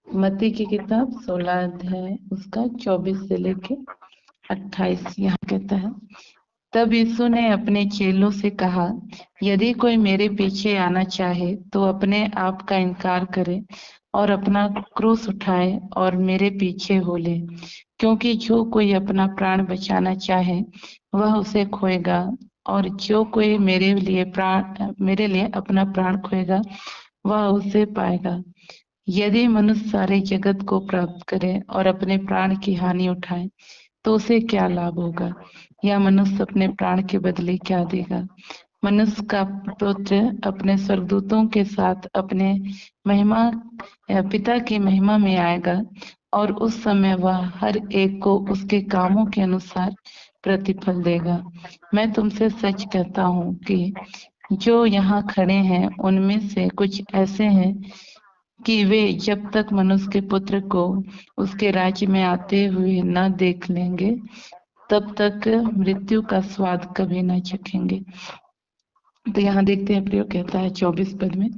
मत्ती की किताब 16 अध्याय उसका 24 से लेके 28 यहाँ कहता है। तब यीशु ने अपने चेलों से कहा, यदि कोई मेरे पीछे आना चाहे तो अपने आप का इनकार करे और अपना क्रूस उठाए और मेरे पीछे हो ले। क्योंकि जो कोई अपना प्राण बचाना चाहे वह उसे खोएगा, और जो कोई मेरे लिए अपना प्राण खोएगा वह उसे पाएगा। यदि मनुष्य सारे जगत को प्राप्त करे और अपने प्राण की हानि उठाए तो उसे क्या लाभ होगा, या मनुष्य अपने प्राण के बदले क्या देगा। मनुष्य का पुत्र अपने स्वर्गदूतों के साथ अपने महिमा पिता की महिमा में आएगा, और उस समय वह हर एक को उसके कामों के अनुसार प्रतिफल देगा। मैं तुमसे सच कहता हूँ कि जो यहाँ खड़े हैं उनमें से कुछ ऐसे हैं कि वे जब तक मनुष्य के पुत्र को उसके राज्य में आते हुए न देख लेंगे तब तक मृत्यु का स्वाद कभी न चखेंगे। तो यहाँ देखते हैं प्रयोग कहता है 24 पद में,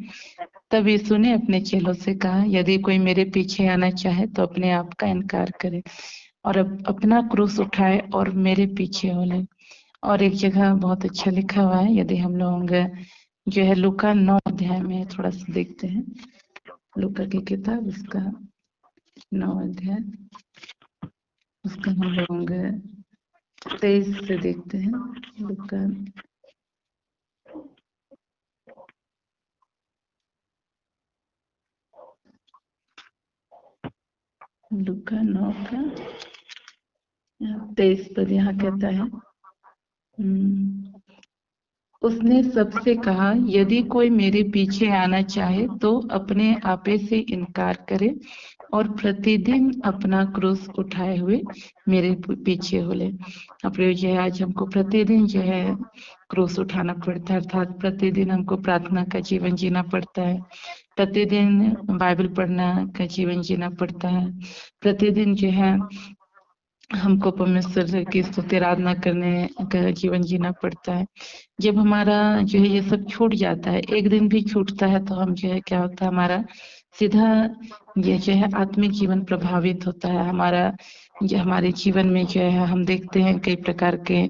तब यीशु ने अपने चेलों से कहा, यदि कोई मेरे पीछे आना चाहे तो अपने आप का इनकार करे और अपना क्रूस उठाए और मेरे पीछे हो ले। और एक जगह बहुत अच्छा लिखा हुआ है, यदि हम लोग जो है लूका 9 अध्याय में थोड़ा सा देखते हैं। लूका की किताब उसका 9 अध्याय उसका हम लोग 23 से देखते हैं। लूका लूका 9 का 23 पद यहाँ कहता है, उसने सबसे कहा, यदि कोई मेरे पीछे आना चाहे तो अपने आपे से इनकार करे और प्रतिदिन अपना क्रूस उठाए हुए मेरे पीछे हो ले। अपने जो है आज हमको प्रतिदिन जो है क्रूस उठाना पड़ता है, अर्थात प्रतिदिन हमको प्रार्थना का जीवन जीना पड़ता है, प्रतिदिन बाइबल पढ़ना का जीवन जीना पड़ता है, प्रतिदिन जो है हमको परमेश्वर की स्तुति आराधना करने का जीवन जीना पड़ता है। जब हमारा जो है ये सब छूट जाता है, एक दिन भी छूटता है, तो हम जो है क्या होता है, हमारा सीधा ये जो है आत्मिक जीवन प्रभावित होता है। हमारा ये हमारे जीवन में जो है हम देखते हैं कई प्रकार के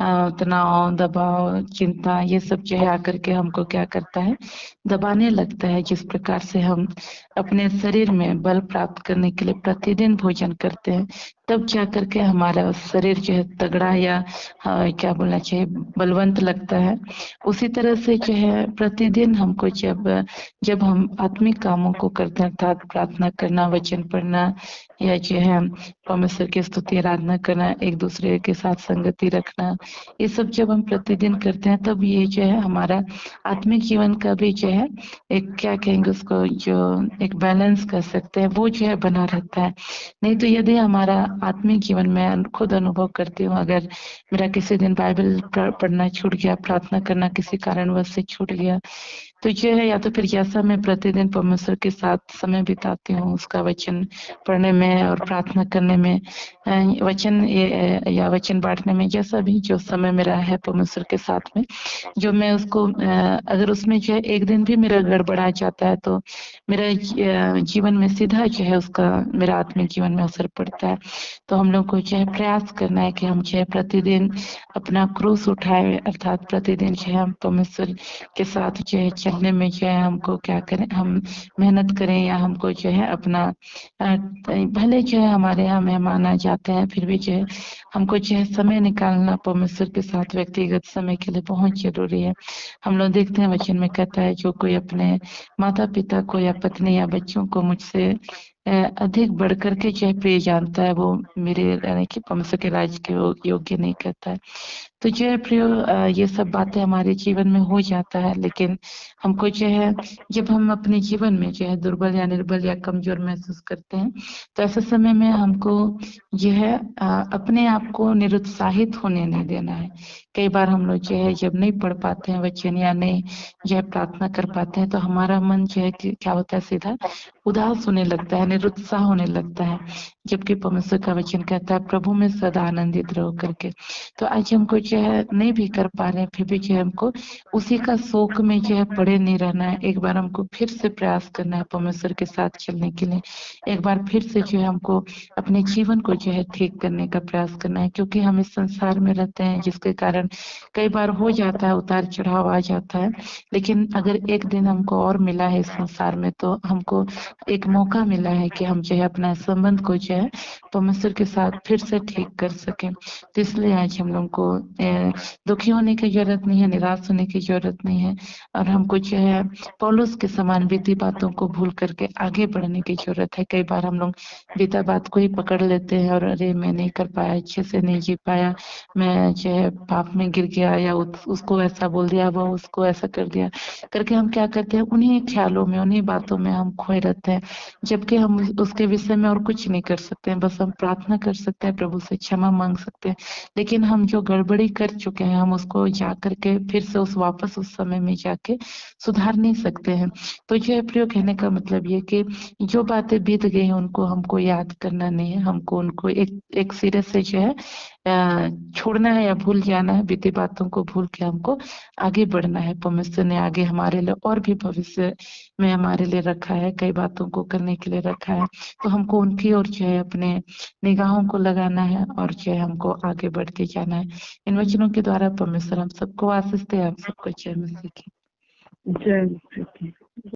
तनाव, दबाव, चिंता, ये सब जो है आकर के हमको क्या करता है, दबाने लगता है। जिस प्रकार से हम अपने शरीर में बल प्राप्त करने के लिए प्रतिदिन भोजन करते हैं, तब जा करके हमारा शरीर जो है तगड़ा या क्या बोलना चाहिए, बलवंत लगता है। उसी तरह से जो है प्रतिदिन हमको जब हम आत्मिक कामों को करते हैं, अर्थात प्रार्थना करना, वचन पढ़ना, या जो है परमेश्वर की स्तुति आराधना करना, एक दूसरे के साथ संगति रखना, ये सब जब हम प्रतिदिन करते हैं तब ये जो है हमारा आत्मिक जीवन का भी जो है एक क्या कहेंगे उसको, जो एक बैलेंस कर सकते हैं, वो जो है बना रहता है। नहीं तो यदि हमारा आत्मिक जीवन में खुद अनुभव करती हूँ, अगर मेरा किसी दिन बाइबल पढ़ना छूट गया, प्रार्थना करना किसी कारणवश से छूट गया, तो जो है या तो फिर जैसा मैं प्रतिदिन परमेश्वर के साथ समय बिताती हूँ उसका वचन पढ़ने में और प्रार्थना करने में, या वचन बांटने में, जैसा भी जो समय मेरा है परमेश्वर के साथ में, जो मैं उसको अगर उसमें जो है एक दिन भी मेरा गड़बड़ा जाता है तो मेरा जीवन में सीधा जो है उसका मेरा आत्मिक जीवन में असर पड़ता है। तो हम लोग को जो है प्रयास करना है कि हम जो है प्रतिदिन अपना क्रूस उठाए, अर्थात प्रतिदिन जो है हम परमेश्वर के साथ जो है चलने में जो है हमको क्या करें, हम मेहनत करें, या हमको जो है अपना भले जो है हमारे यहाँ मेहमान आ जाते हैं, फिर भी जो है हमको जो है समय निकालना परमेश्वर के साथ व्यक्तिगत समय के लिए बहुत जरूरी है। हम लोग देखते हैं वचन में कहता है, जो कोई अपने माता पिता को या पत्नी या बच्चों को मुझसे अधिक बढ़ करके जो है प्रिय जानता है, वो मेरे यानी कि परमेश्वर के राज्य के योग्य नहीं कहता है। तो जो है प्रियो, ये सब बातें हमारे जीवन में हो जाता है, लेकिन हमको जो है जब हम अपने जीवन में जो है दुर्बल या निर्बल या कमजोर महसूस करते हैं, तो ऐसे समय में हमको जो है अपने आप को निरुत्साहित होने नहीं देना है। कई बार हम लोग जो है जब नहीं पढ़ पाते हैं वचन, या नहीं जो है प्रार्थना कर पाते हैं, तो हमारा मन जो है क्या होता है, सीधा उदास होने लगता है, निरुत्साह होने लगता है, जबकि परमेश्वर का वचन कहता है प्रभु में सदा आनंदित रहो करके। तो आज हमको जो है नहीं भी कर पा रहे हैं, फिर भी जो है हमको उसी का शोक में जो है पड़े नहीं रहना है। एक बार हमको फिर से प्रयास करना है परमेश्वर के साथ चलने के लिए। एक बार फिर से जो है हमको अपने जीवन को जो है ठीक करने का प्रयास करना है, क्योंकि हम इस संसार में रहते हैं, जिसके कारण कई बार हो जाता है, उतार चढ़ाव आ जाता है। लेकिन अगर एक दिन हमको और मिला है इस संसार में, तो हमको एक मौका मिला है कि हम जो है अपना संबंध को जो है परमेश्वर के साथ फिर से ठीक कर सकें। तो इसलिए आज हम लोग को दुखी होने की जरूरत नहीं है, निराश होने की जरूरत नहीं है, और हमको जो है पौलुस के समान बीती बातों को भूल करके आगे बढ़ने की जरूरत है। कई बार हम लोग बीता बात को ही पकड़ लेते हैं, और अरे मैं नहीं कर पाया, अच्छे से नहीं जी पाया, मैं जो है पाप में गिर गया, या उसको ऐसा बोल दिया, वो उसको ऐसा कर दिया करके हम क्या करते हैं, उन्हीं ख्यालों में, उन्हीं बातों में हम खोए रहते हैं। जबकि हम उसके विषय में और कुछ नहीं कर सकते हैं, बस हम प्रार्थना कर सकते हैं, प्रभु से क्षमा मांग सकते हैं। लेकिन हम जो गड़बड़ी कर चुके हैं, हम उसको जा करके फिर से वापस उस समय में जाके सुधार नहीं सकते हैं। तो जो है प्रियो, कहने का मतलब ये कि जो बातें बीत गई उनको हमको याद करना नहीं है, हमको उनको एक सिरे से जो है छोड़ना है या भूल जाना है। बीती बातों को भूल के हमको आगे बढ़ना है। परमेश्वर ने आगे हमारे लिए और भी भविष्य में हमारे लिए रखा है, कई बातों को करने के लिए रखा है। तो हमको उनकी ओर जो है अपने निगाहों को लगाना है, और जो है हमको आगे बढ़ते जाना है। इन वचनों के द्वारा परमेश्वर हम सबको आशीष दे, हम सबको जय मसीह की। जय मसीह की।